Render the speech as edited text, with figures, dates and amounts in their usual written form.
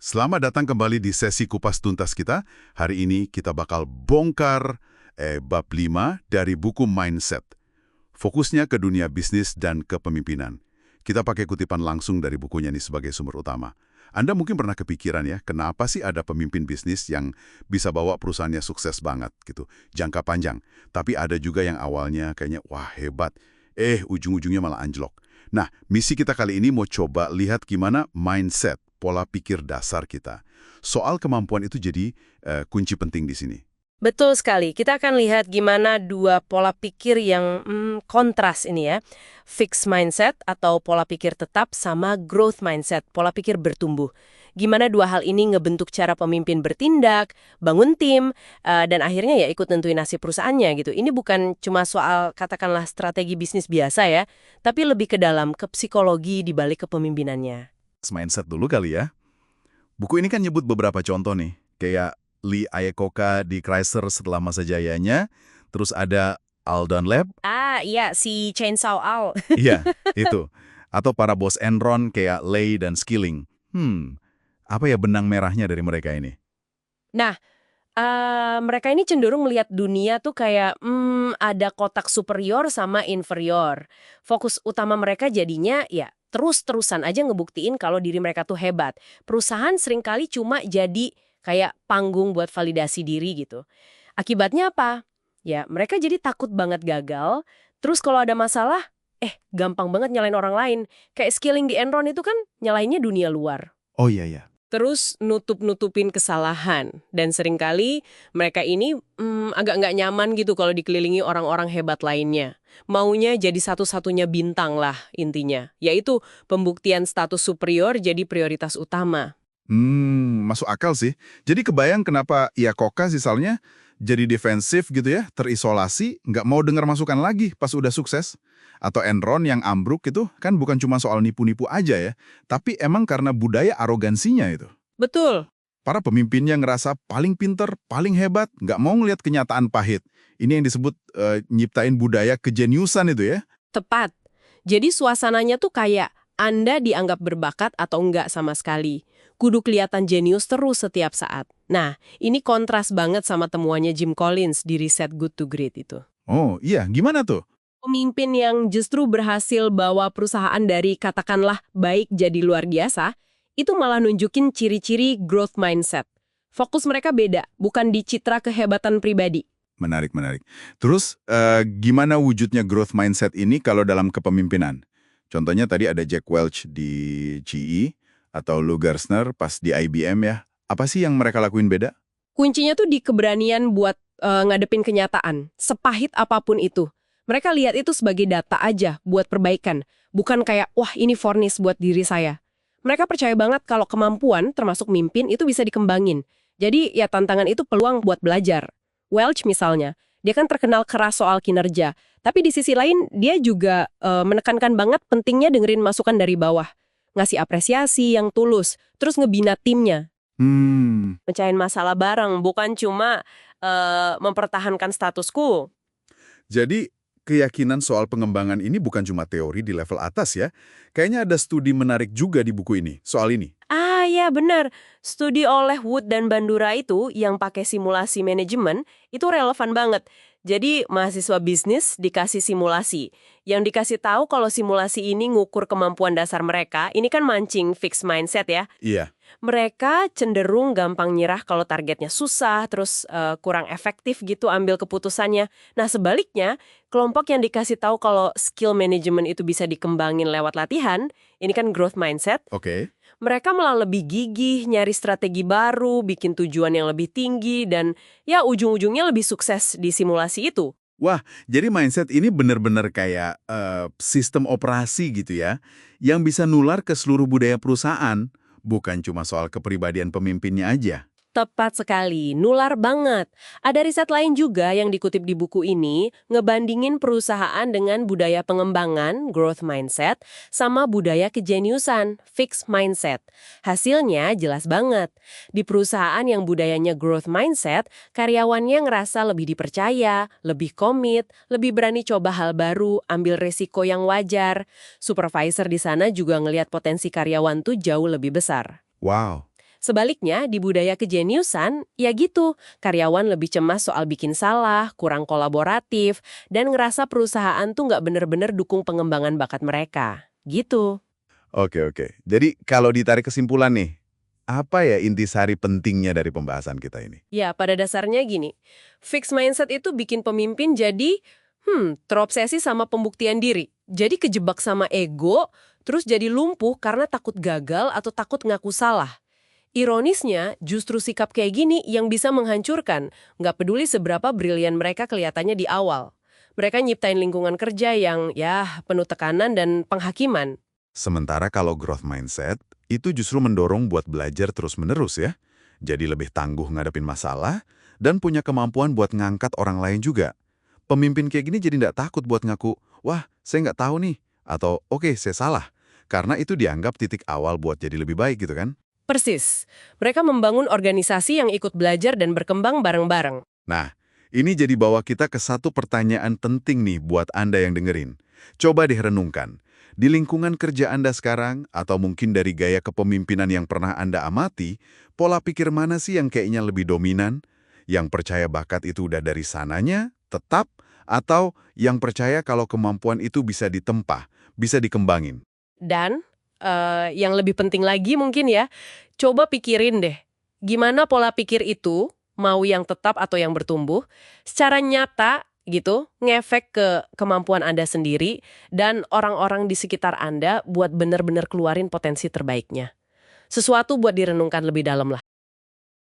Selamat datang kembali di sesi kupas tuntas kita. Hari ini kita bakal bongkar bab 5 dari buku Mindset. Fokusnya ke dunia bisnis dan kepemimpinan. Kita pakai kutipan langsung dari bukunya nih sebagai sumber utama. Anda mungkin pernah kepikiran ya, kenapa sih ada pemimpin bisnis yang bisa bawa perusahaannya sukses banget gitu, jangka panjang. Tapi ada juga yang awalnya kayaknya, wah hebat, ujung-ujungnya malah anjlok. Nah, misi kita kali ini mau coba lihat gimana mindset, pola pikir dasar kita. Soal kemampuan itu jadi kunci penting di sini. Betul sekali. Kita akan lihat gimana dua pola pikir yang kontras ini ya. Fixed mindset atau pola pikir tetap sama growth mindset, pola pikir bertumbuh. Gimana dua hal ini ngebentuk cara pemimpin bertindak, bangun tim, dan akhirnya ya ikut nentuin nasib perusahaannya gitu. Ini bukan cuma soal katakanlah strategi bisnis biasa ya, tapi lebih ke dalam, ke psikologi di balik kepemimpinannya. Mindset dulu kali ya. Buku ini kan nyebut beberapa contoh nih, kayak Lee Iacocca di Chrysler setelah masa jayanya, terus ada Al Dunlap, Iya, si Chainsaw Al. iya, itu. Atau para bos Enron kayak Lay dan Skilling. Apa ya benang merahnya dari mereka ini? Nah, mereka ini cenderung melihat dunia tuh kayak ada kotak superior sama inferior. Fokus utama mereka jadinya ya terus-terusan aja ngebuktiin kalau diri mereka tuh hebat. Perusahaan seringkali cuma jadi kayak panggung buat validasi diri gitu. Akibatnya apa? Ya mereka jadi takut banget gagal. Terus kalau ada masalah, gampang banget nyalain orang lain. Kayak Skilling di Enron itu kan nyalainnya dunia luar. Oh iya ya. Terus nutup-nutupin kesalahan. Dan seringkali mereka ini agak nggak nyaman gitu kalau dikelilingi orang-orang hebat lainnya. Maunya jadi satu-satunya bintang lah intinya. Yaitu pembuktian status superior jadi prioritas utama. Masuk akal sih. Jadi kebayang kenapa Iacocca misalnya jadi defensif gitu ya, terisolasi, nggak mau dengar masukan lagi pas udah sukses. Atau Enron yang ambruk itu kan bukan cuma soal nipu-nipu aja ya, tapi emang karena budaya arogansinya itu. Betul. Para pemimpinnya ngerasa paling pinter, paling hebat, nggak mau ngeliat kenyataan pahit. Ini yang disebut nyiptain budaya kejeniusan itu ya. Tepat. Jadi suasananya tuh kayak Anda dianggap berbakat atau enggak sama sekali. Kudu kelihatan jenius terus setiap saat. Nah, ini kontras banget sama temuannya Jim Collins di riset Good to Great itu. Oh iya, gimana tuh? Pemimpin yang justru berhasil bawa perusahaan dari katakanlah baik jadi luar biasa, itu malah nunjukin ciri-ciri growth mindset. Fokus mereka beda, bukan di citra kehebatan pribadi. Menarik, menarik. Terus, gimana wujudnya growth mindset ini kalau dalam kepemimpinan? Contohnya tadi ada Jack Welch di GE, atau Lou Gerstner pas di IBM ya. Apa sih yang mereka lakuin beda? Kuncinya tuh di keberanian buat ngadepin kenyataan, sepahit apapun itu. Mereka lihat itu sebagai data aja buat perbaikan, bukan kayak, wah ini fornis buat diri saya. Mereka percaya banget kalau kemampuan, termasuk mimpin, itu bisa dikembangin. Jadi ya tantangan itu peluang buat belajar. Welch misalnya, dia kan terkenal keras soal kinerja, tapi di sisi lain dia juga menekankan banget pentingnya dengerin masukan dari bawah. Ngasih apresiasi yang tulus, terus ngebina timnya. Mecahin masalah bareng, bukan cuma mempertahankan status quo. Jadi, keyakinan soal pengembangan ini bukan cuma teori di level atas ya. Kayaknya ada studi menarik juga di buku ini, soal ini. Ya benar. Studi oleh Wood dan Bandura itu yang pakai simulasi manajemen itu relevan banget. Jadi mahasiswa bisnis dikasih simulasi. Yang dikasih tahu kalau simulasi ini ngukur kemampuan dasar mereka, ini kan mancing fixed mindset ya. Iya. Mereka cenderung gampang nyerah kalau targetnya susah, terus kurang efektif gitu ambil keputusannya. Nah sebaliknya, kelompok yang dikasih tahu kalau skill management itu bisa dikembangin lewat latihan, ini kan growth mindset. Oke. Mereka malah lebih gigih, nyari strategi baru, bikin tujuan yang lebih tinggi, dan ya ujung-ujungnya lebih sukses di simulasi itu. Wah, jadi mindset ini benar-benar kayak sistem operasi gitu ya, yang bisa nular ke seluruh budaya perusahaan, bukan cuma soal kepribadian pemimpinnya aja. Tepat sekali, nular banget. Ada riset lain juga yang dikutip di buku ini, ngebandingin perusahaan dengan budaya pengembangan, growth mindset, sama budaya kejeniusan, fixed mindset. Hasilnya jelas banget. Di perusahaan yang budayanya growth mindset, karyawannya ngerasa lebih dipercaya, lebih komit, lebih berani coba hal baru, ambil resiko yang wajar. Supervisor di sana juga ngelihat potensi karyawan tuh jauh lebih besar. Wow. Sebaliknya, di budaya kejeniusan, ya gitu, karyawan lebih cemas soal bikin salah, kurang kolaboratif, dan ngerasa perusahaan tuh nggak bener-bener dukung pengembangan bakat mereka. Gitu. Oke, oke. Jadi kalau ditarik kesimpulan nih, apa ya intisari pentingnya dari pembahasan kita ini? Ya, pada dasarnya gini, fixed mindset itu bikin pemimpin jadi, terobsesi sama pembuktian diri. Jadi kejebak sama ego, terus jadi lumpuh karena takut gagal atau takut ngaku salah. Ironisnya, justru sikap kayak gini yang bisa menghancurkan, nggak peduli seberapa brilian mereka kelihatannya di awal. Mereka nyiptain lingkungan kerja yang, ya, penuh tekanan dan penghakiman. Sementara kalau growth mindset, itu justru mendorong buat belajar terus-menerus ya. Jadi lebih tangguh ngadepin masalah, dan punya kemampuan buat ngangkat orang lain juga. Pemimpin kayak gini jadi nggak takut buat ngaku, wah, saya nggak tahu nih, atau oke, saya salah. Karena itu dianggap titik awal buat jadi lebih baik gitu kan. Persis, mereka membangun organisasi yang ikut belajar dan berkembang bareng-bareng. Nah, ini jadi bawa kita ke satu pertanyaan penting nih buat Anda yang dengerin. Coba deh renungkan. Di lingkungan kerja Anda sekarang, atau mungkin dari gaya kepemimpinan yang pernah Anda amati, pola pikir mana sih yang kayaknya lebih dominan? Yang percaya bakat itu udah dari sananya, tetap, atau yang percaya kalau kemampuan itu bisa ditempa, bisa dikembangin? Dan yang lebih penting lagi mungkin ya, coba pikirin deh, gimana pola pikir itu, mau yang tetap atau yang bertumbuh, secara nyata gitu, ngefek ke kemampuan Anda sendiri dan orang-orang di sekitar Anda buat benar-benar keluarin potensi terbaiknya. Sesuatu buat direnungkan lebih dalam lah.